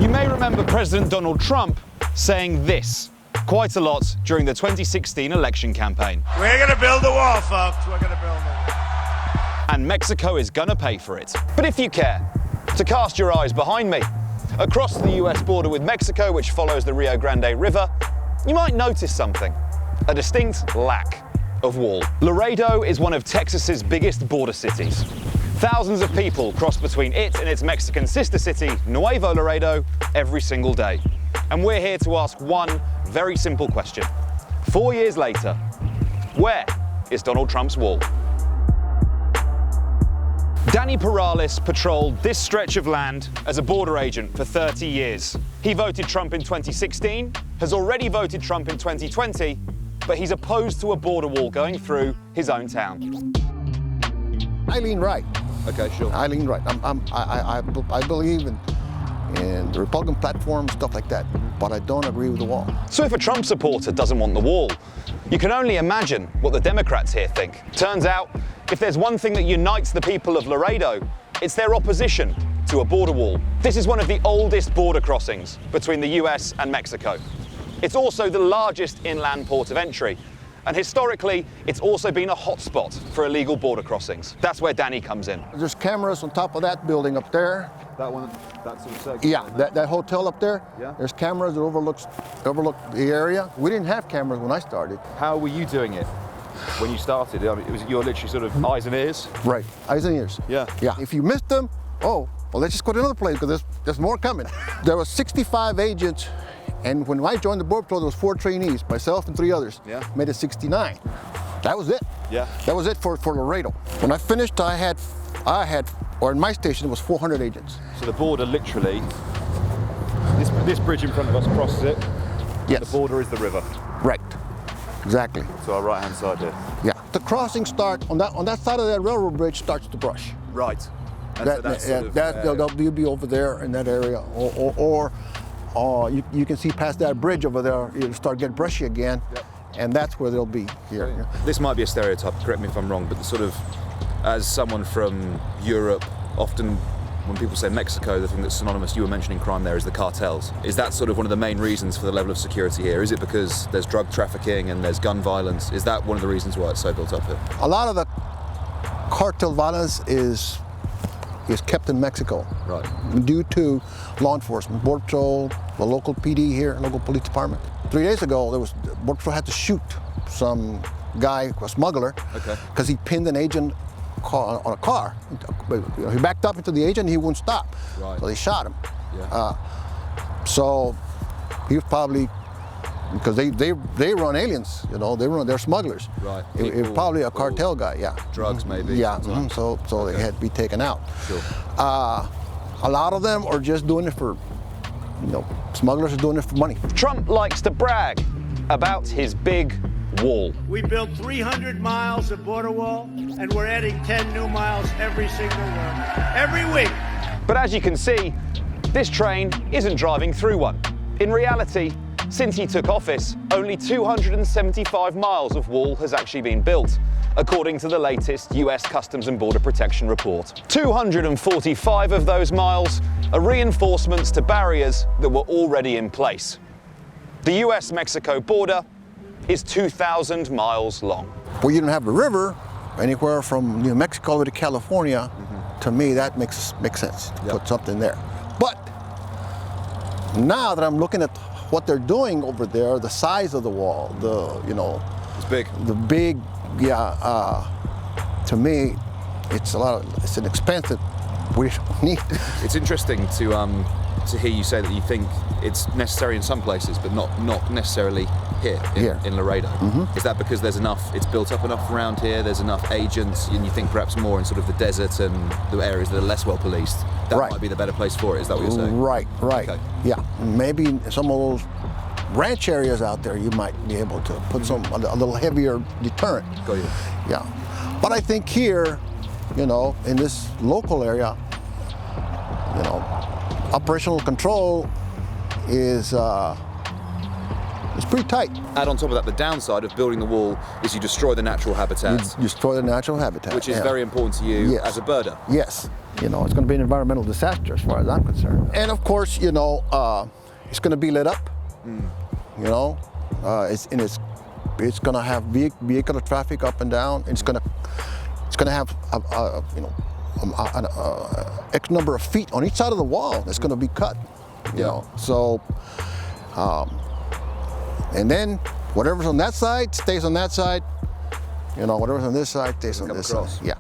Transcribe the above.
You may remember President Donald Trump saying this quite a lot during the 2016 election campaign. We're going to build a wall, folks. We're going to build a wall. And Mexico is going to pay for it. But if you care to cast your eyes behind me, across the US border with Mexico, which follows the Rio Grande River, you might notice something: a distinct lack of wall. Laredo is one of Texas's biggest border cities. Thousands of people cross between it and its Mexican sister city, Nuevo Laredo, every single day. And we're here to ask one very simple question. 4 years later, where is Donald Trump's wall? Danny Perales patrolled this stretch of land as a border agent for 30 years. He voted Trump in 2016, has already voted Trump in 2020, but he's opposed to a border wall going through his own town. I lean right. Okay, sure. I lean right. I believe in the Republican platform, stuff like that, but I don't agree with the wall. So if a Trump supporter doesn't want the wall, you can only imagine what the Democrats here think. Turns out, if there's one thing that unites the people of Laredo, it's their opposition to a border wall. This is one of the oldest border crossings between the US and Mexico. It's also the largest inland port of entry. And historically, it's also been a hotspot for illegal border crossings. That's where Danny comes in. There's cameras on top of that building up there. That one, that sort of section? Yeah, that hotel up there. Yeah. There's cameras that overlook the area. We didn't have cameras when I started. How were you doing it when you started? I mean, you're literally sort of eyes and ears? Right, eyes and ears. Yeah. Yeah. If you missed them, well, let's just go to another place because there's more coming. There was 65 agents, and when I joined the Border Patrol, there was 4 trainees, myself and 3 others. Yeah. Made it 69. That was it. Yeah. That was it for Laredo. When I finished, I had, or in my station, it was 400 agents. So the border literally, this bridge in front of us crosses it. Yes. The border is the river. Right. Exactly. To our right-hand side here. Yeah. The crossing starts on that side of that railroad bridge starts the brush. Right. And so that's sort of, they'll be over there in that area, or you can see past that bridge over there. It'll start getting brushy again, Yep. and that's where they'll be here. Yeah. This might be a stereotype, correct me if I'm wrong, but the sort of, as someone from Europe, often when people say Mexico, the thing that's synonymous, you were mentioning crime there, is the cartels. Is that sort of one of the main reasons for the level of security here? Is it because there's drug trafficking and there's gun violence? Is that one of the reasons why it's so built up here? A lot of the cartel violence is kept in Mexico, Right. due to law enforcement, Border Patrol, the local PD here, local police department. 3 days ago, Border Patrol had to shoot some guy, a smuggler, Okay. because he pinned an agent on a car. He backed up into the agent, and he wouldn't stop, Right. so they shot him. Yeah. So he was probably, because they run aliens, they're smugglers. Right. It was People probably a or cartel guy, yeah. drugs maybe, Yeah, sometimes. so they had to be taken out. Sure. A lot of them are just doing it for, smugglers are doing it for money. Trump likes to brag about his big wall. We built 300 miles of border wall, and we're adding 10 new miles every single one. Every week. But as you can see, this train isn't driving through one. In reality, since he took office, only 275 miles of wall has actually been built, according to the latest US Customs and Border Protection report. 245 of those miles are reinforcements to barriers that were already in place. The US-Mexico border is 2,000 miles long. Well, you don't have a river anywhere from New Mexico to California. To me, that makes sense to put something there. But now that I'm looking at what they're doing over there, the size of the wall, It's big. the big, to me, it's an expensive. We don't need. It's interesting to hear you say that you think it's necessary in some places, but not necessarily here in Laredo. Is that because it's built up enough around here, there's enough agents, and you think perhaps more in sort of the desert and the areas that are less well policed, that Right. might be the better place for it? Is that what you're saying? Right. Okay. Yeah, maybe some of those ranch areas out there, you might be able to put a little heavier deterrent. Got you. Yeah, but I think here, in this local area, operational control is It's pretty tight. Add on top of that, the downside of building the wall is you destroy the natural habitats, You destroy the natural habitat. which is yeah. very important to you Yes. as a birder. Yes. You know, it's going to be an environmental disaster as far as I'm concerned. And of course, you know, it's going to be lit up. You know, it's going to have vehicular traffic up and down. It's going to have you know, X number of feet on each side of the wall that's going to be cut. You know, so. And then whatever's on that side stays on that side. You know, whatever's on this side stays on this side. Yeah.